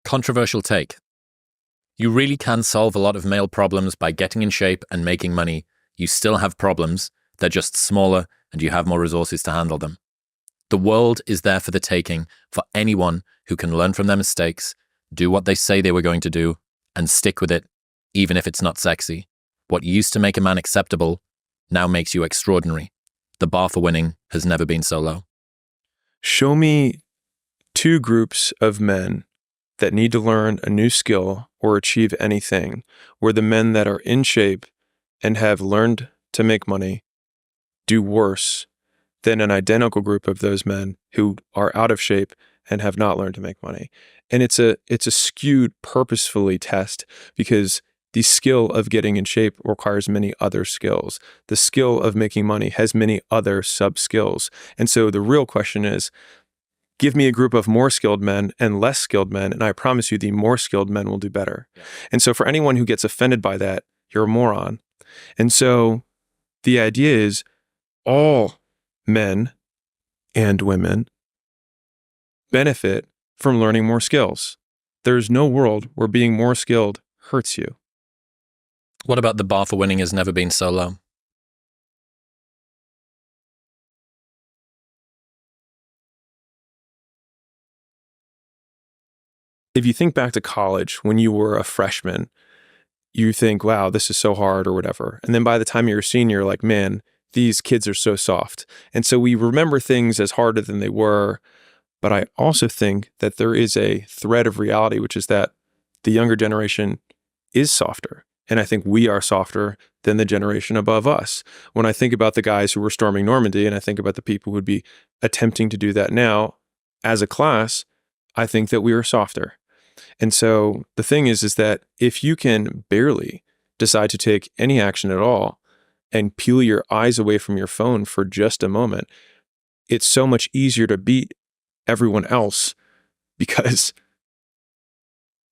Controversial take. You really can solve a lot of male problems by getting in shape and making money. You still have problems. They're just smaller and you have more resources to handle them. The world is there for the taking for anyone who can learn from their mistakes, do what they say they were going to do, and stick with it, even if it's not sexy. What used to make a man acceptable now makes you extraordinary. The bar for winning has never been so low. Show me two groups of men that need to learn a new skill or achieve anything, where the men that are in shape and have learned to make money do worse than an identical group of those men who are out of shape and have not learned to make money. And it's a skewed, purposefully test, because the skill of getting in shape requires many other skills. The skill of making money has many other sub-skills. And so the real question is, give me a group of more skilled men and less skilled men, and I promise you the more skilled men will do better. Yeah. And so for anyone who gets offended by that, you're a moron. And so the idea is all men and women benefit from learning more skills. There's no world where being more skilled hurts you. What about the bar for winning has never been so low? If you think back to college, when you were a freshman, you think, wow, this is so hard or whatever. And then by the time you're a senior, you're like, man, these kids are so soft. And so we remember things as harder than they were. But I also think that there is a thread of reality, which is that the younger generation is softer. And I think we are softer than the generation above us. When I think about the guys who were storming Normandy, and I think about the people who would be attempting to do that now as a class, I think that we are softer. And so the thing is that if you can barely decide to take any action at all and peel your eyes away from your phone for just a moment, it's so much easier to beat everyone else, because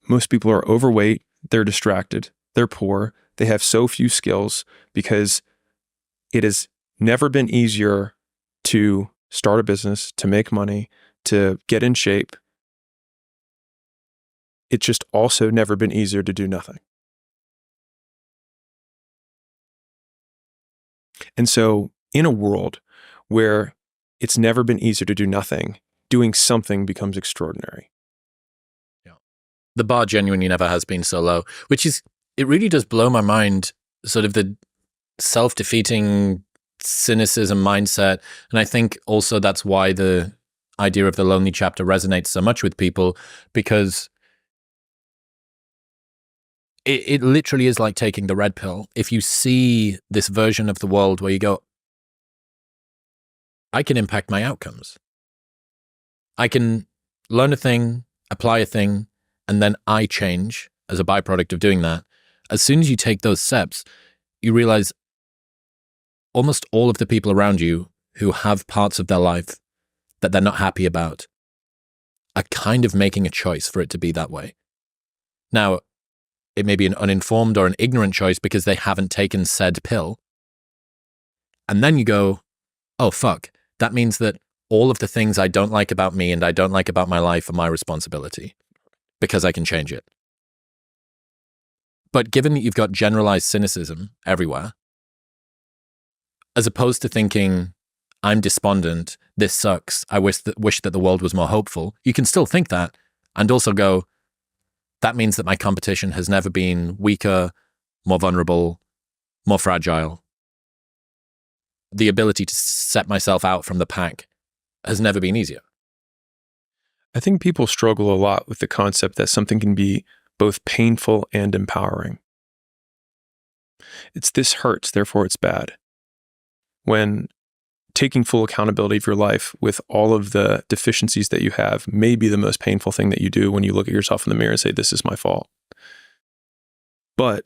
most people are overweight, they're distracted, they're poor, they have so few skills, because it has never been easier to start a business, to make money, to get in shape. It's just also never been easier to do nothing. And so in a world where it's never been easier to do nothing, doing something becomes extraordinary. Yeah. The bar genuinely never has been so low, which is, it really does blow my mind, sort of the self-defeating cynicism mindset. And I think also that's why the idea of the lonely chapter resonates so much with people, because it literally is like taking the red pill. If you see this version of the world where you go, I can impact my outcomes. I can learn a thing, apply a thing, and then I change as a byproduct of doing that. As soon as you take those steps, you realize almost all of the people around you who have parts of their life that they're not happy about are kind of making a choice for it to be that way. Now, it may be an uninformed or an ignorant choice because they haven't taken said pill. And then you go, oh, fuck, that means that all of the things I don't like about me and I don't like about my life are my responsibility because I can change it. But given that you've got generalized cynicism everywhere, as opposed to thinking, I'm despondent, this sucks, I wish that the world was more hopeful, you can still think that and also go, that means that my competition has never been weaker, more vulnerable, more fragile. The ability to set myself out from the pack has never been easier. I think people struggle a lot with the concept that something can be both painful and empowering. It's this hurts, therefore it's bad. When taking full accountability of your life with all of the deficiencies that you have may be the most painful thing that you do when you look at yourself in the mirror and say, this is my fault. But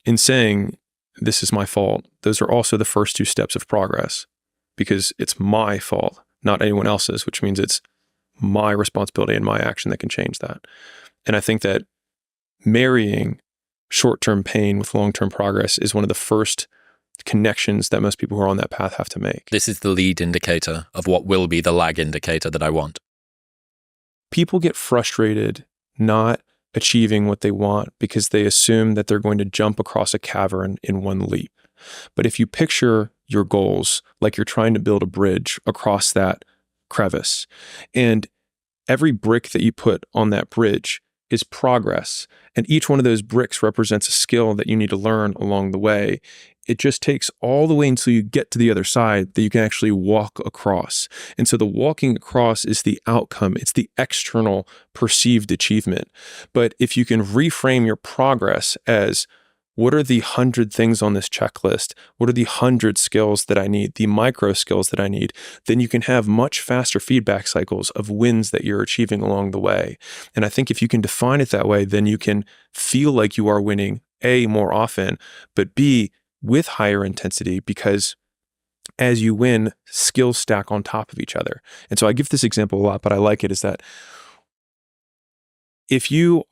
in saying, this is my fault, those are also the first two steps of progress, because it's my fault, not anyone else's, which means it's my responsibility and my action that can change that. And I think that marrying short-term pain with long-term progress is one of the first connections that most people who are on that path have to make. This is the lead indicator of what will be the lag indicator that I want. People get frustrated not achieving what they want because they assume that they're going to jump across a cavern in one leap. But if you picture your goals like you're trying to build a bridge across that crevice, and every brick that you put on that bridge is progress, and each one of those bricks represents a skill that you need to learn along the way, it just takes all the way until you get to the other side that you can actually walk across. And so the walking across is the outcome. It's the external perceived achievement. But if you can reframe your progress as, what are the 100 things on this checklist? What are the 100 skills that I need, the micro skills that I need? Then you can have much faster feedback cycles of wins that you're achieving along the way. And I think if you can define it that way, then you can feel like you are winning, A, more often, but B, with higher intensity, because as you win, skills stack on top of each other. And so I give this example a lot, but I like it, is that if you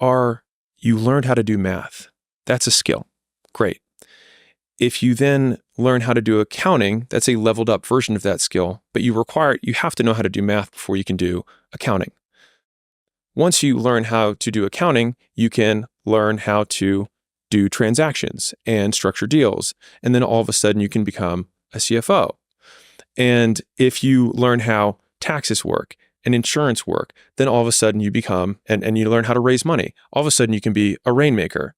learned how to do math, that's a skill. Great. If you then learn how to do accounting, that's a leveled up version of that skill, but you have to know how to do math before you can do accounting. Once you learn how to do accounting, you can learn how to do transactions and structure deals. And then all of a sudden you can become a CFO. And if you learn how taxes work and insurance work, then all of a sudden you become, and you learn how to raise money. All of a sudden you can be a rainmaker.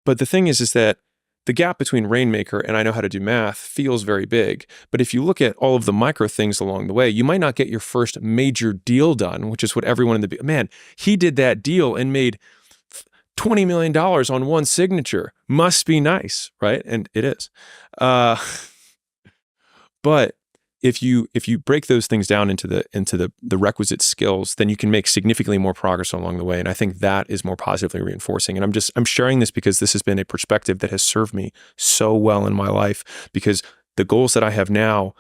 But the thing is that the gap between rainmaker and I know how to do math feels very big. But if you look at all of the micro things along the way, you might not get your first major deal done, which is what everyone man, he did that deal and made $20 million on one signature. Must be nice, right? And it is. But if you break those things down into the requisite skills, then you can make significantly more progress along the way. And I think that is more positively reinforcing. And I'm sharing this because this has been a perspective that has served me so well in my life, because the goals that I have now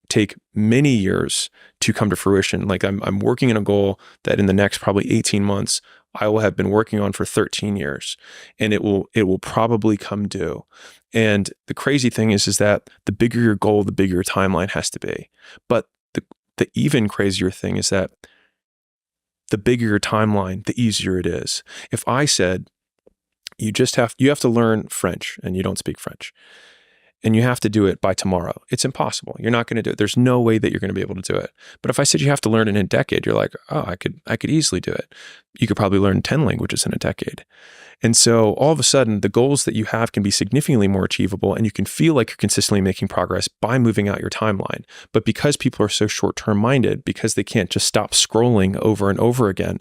take many years to come to fruition. Like I'm working on a goal that in the next probably 18 months, I will have been working on for 13 years, and it will probably come due. And the crazy thing is that the bigger your goal, the bigger your timeline has to be. But the even crazier thing is that the bigger your timeline, the easier it is. If I said, you have to learn French and you don't speak French, and you have to do it by tomorrow, it's impossible. You're not going to do it. There's no way that you're going to be able to do it. But if I said you have to learn it in a decade, you're like, oh, I could easily do it. You could probably learn 10 languages in a decade. And so all of a sudden, the goals that you have can be significantly more achievable, and you can feel like you're consistently making progress by moving out your timeline. But because people are so short-term minded, because they can't just stop scrolling over and over again,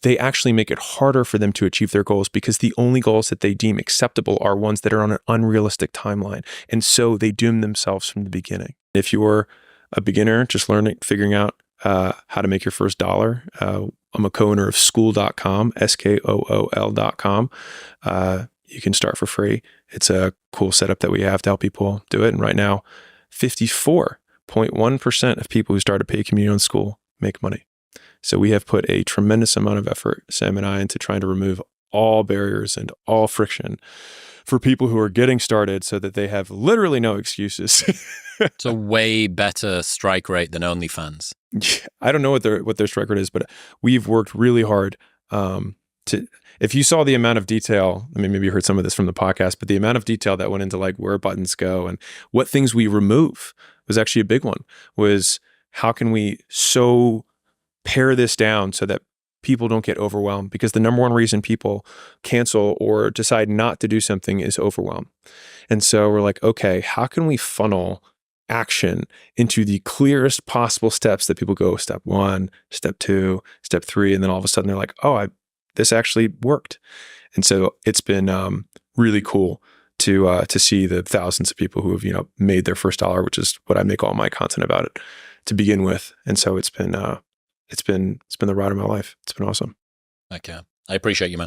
they actually make it harder for them to achieve their goals, because the only goals that they deem acceptable are ones that are on an unrealistic timeline. And so they doom themselves from the beginning. If you're a beginner, just figuring out how to make your first dollar, I'm a co-owner of Skool.com, Skool.com. You can start for free. It's a cool setup that we have to help people do it. And right now, 54.1% of people who start a paid community on Skool make money. So we have put a tremendous amount of effort, Sam and I, into trying to remove all barriers and all friction for people who are getting started so that they have literally no excuses. It's a way better strike rate than OnlyFans. I don't know what their strike rate is, but we've worked really hard if you saw the amount of detail, I mean, maybe you heard some of this from the podcast, but the amount of detail that went into like where buttons go and what things we remove was actually a big one. Was how can we so pare this down so that people don't get overwhelmed? Because the number one reason people cancel or decide not to do something is overwhelm. And so we're like, okay, how can we funnel action into the clearest possible steps that people go step 1, step 2, step 3, and then all of a sudden they're like, oh, this actually worked. And so it's been really cool to see the thousands of people who have made their first dollar, which is what I make all my content about it to begin with. And so it's been the ride of my life. It's been awesome. Okay, I appreciate you, man.